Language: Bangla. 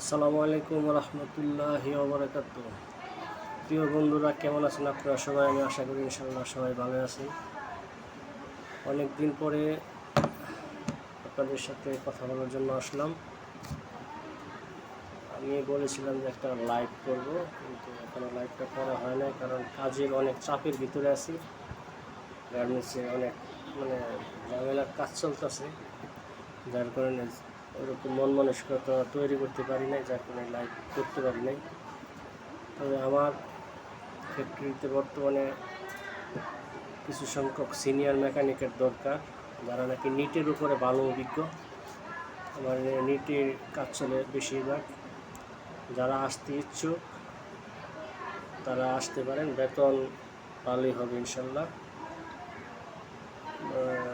আসসালামু আলাইকুম রহমতুল্লাহি ওবরাকাতু। প্রিয় বন্ধুরা, কেমন আছেন আপনারা সবাই? আমি আশা করি ইনশাআল্লাহ সবাই ভালো আছেন। অনেক দিন পরে আপনাদের সাথে কথা বলার জন্য আসলাম। আমি বলেছিলাম যে একটা লাইভ করব, কিন্তু এখনও লাইভটা করা হয় না, কারণ কাজের অনেক চাপের ভিতরে আছি। গার্মেন্টসে অনেক ঝামেলার কাজ চলতেছে, যার কারণে ওরকম মন মানসিকতা তৈরি করতে পারি নাই, যার কারণে লাইভ করতে পারি নাই। তবে আমার ফ্যাক্টরিতে বর্তমানে কিছু সংখ্যক সিনিয়র মেকানিকের দরকার, যারা নাকি নিটের উপরে ভালো অভিজ্ঞ। আমার নিটের কাজ চলে বেশিরভাগ। যারা আসতে ইচ্ছুক তারা আসতে পারেন, বেতন ভালোই হবে ইনশাল্লাহ।